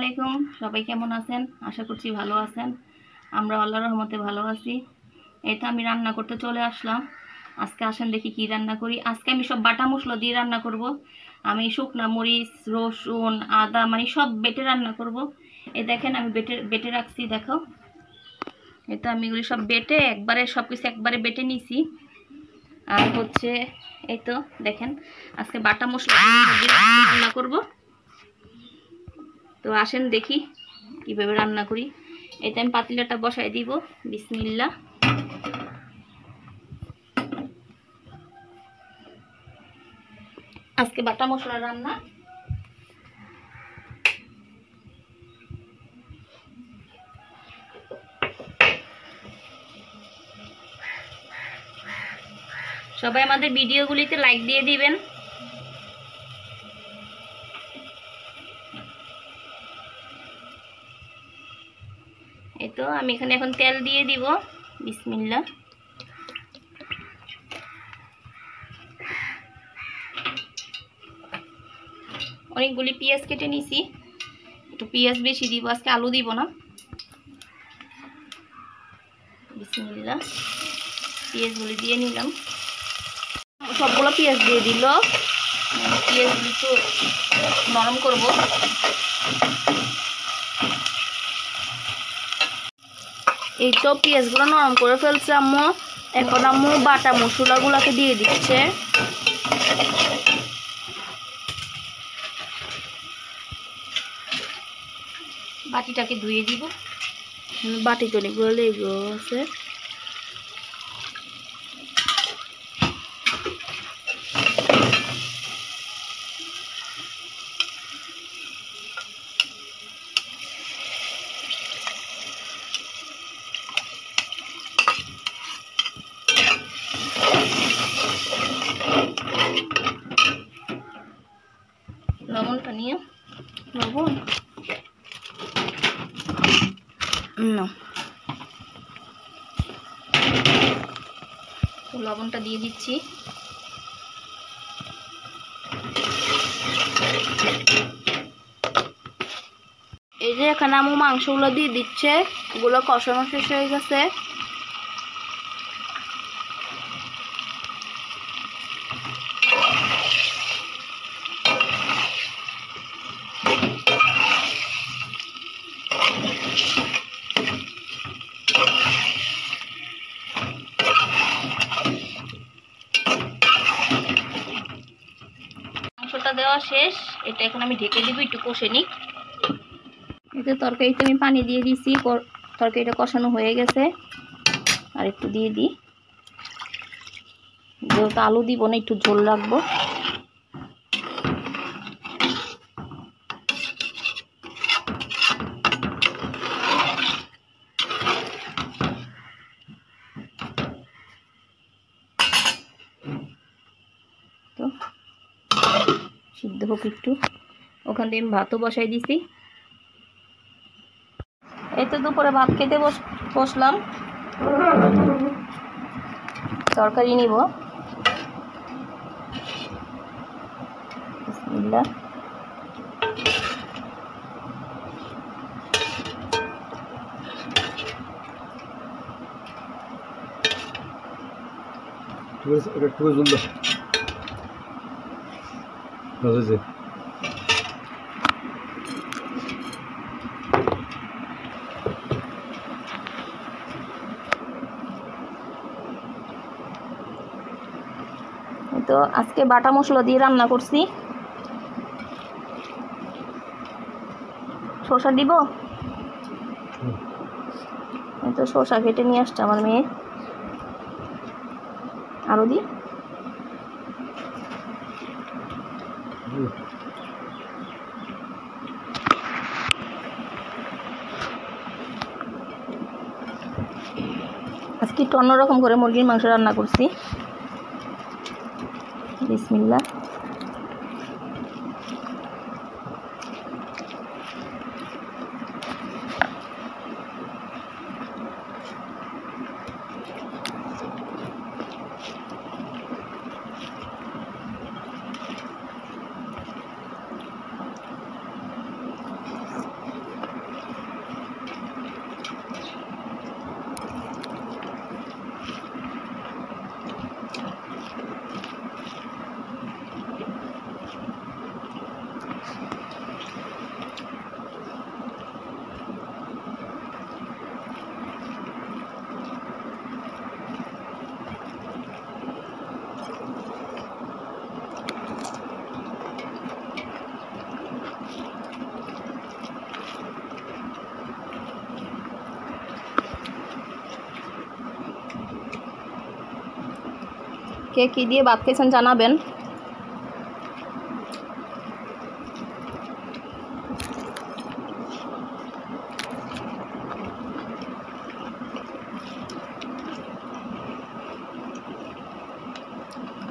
আলাইকুম, সবাই কেমন আছেন? আশা করছি ভালো আছেন। আমরা আল্লাহর রহমতে ভালো আছি। এই তো আমি রান্না করতে চলে আসলাম। আজকে আসেন দেখি কি রান্না করি। আজকে আমি সব বাটা মশলা দিয়ে রান্না করব। আমি শুকনা মরিচ, রসুন, আদা মানে সব বেটে রান্না করব। এই দেখেন আমি বেটে রাখছি, দেখো। এই তো আমি এগুলি সব বেটে একবারে সব কিছু একবারে বেটে নিছি। আর হচ্ছে এই তো দেখেন আজকে বাটা মশলা দিয়ে রান্না করব। তো আসেন দেখি কিভাবে রান্না করি। এতে আমি পাতিলাটা বসাই দিব। বিসমিল্লাহ। আজকে বাটা মশলা রান্না। সবাই আমাদের ভিডিওগুলিতে লাইক দিয়ে দিবেন। এই তো আমি এখানে এখন তেল দিয়ে দিব। বিসমিল্লাহ। অনেকগুলি পেঁয়াজ কেটে নিছি, একটু পেঁয়াজ বেশি দিব, আজকে আলু দিব না। বিসমিল্লাহ। পেঁয়াজগুলি দিয়ে নিলাম, সবগুলো পেঁয়াজ দিয়ে দিল। পেঁয়াজগুলি একটু নরম করব। এই তো পেঁয়াজগুলো নরম করে ফেলছে আম্মু। এখন আম্মু বাটা মশলাগুলোকে দিয়ে দিচ্ছে। বাটিটাকে ধুয়ে দিব। বাটি তো অনেকগুলো লেগে আছে। লবণটা নিয়ে লবণ না, লবণটা দিয়ে দিচ্ছি। এই যে এখানে আমি মাংসগুলো দিয়ে দিচ্ছে, ওগুলো কষানো শেষ হয়ে গেছে। মাংসটা দেওয়া শেষ, এটা এখন আমি ঢেকে দিব, একটু কষে নিই। এতে তরকারিতে আমি পানি দিয়ে দিছি, তরকারিটা কষানো হয়ে গেছে। আর একটু দিয়ে দিই, যেহেতু আলু দিব না, একটু ঝোল রাখবো। তো সিদ্ধ হোক একটু। ওখান থেকে আমি ভাতও বসাই দিছি। এই তো দুপুরে ভাত খেতে বসলাম। তরকারি নিব। বিসমিল্লাহ। তো আজকে বাটা মশলা দিয়ে রান্না করছি। শসা দিব। তো শসা কেটে নিয়ে আসছে আমার মেয়ে। আরো দি। আজকে একটু অন্যরকম করে মুরগির মাংস রান্না করছি। বিসমিল্লাহ। কে কী দিয়ে ভাত খেয়েছেন জানাবেন।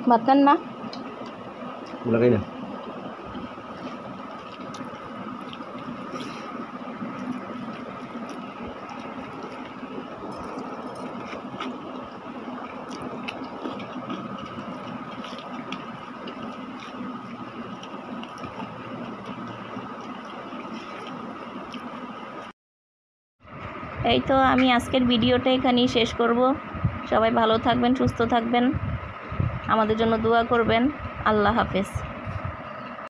ভাত খান না? লাগাই না। এই তো আমি আজকের ভিডিওটা এখানেই শেষ করব। সবাই ভালো থাকবেন, সুস্থ থাকবেন, আমাদের জন্য দোয়া করবেন। আল্লাহ হাফেজ।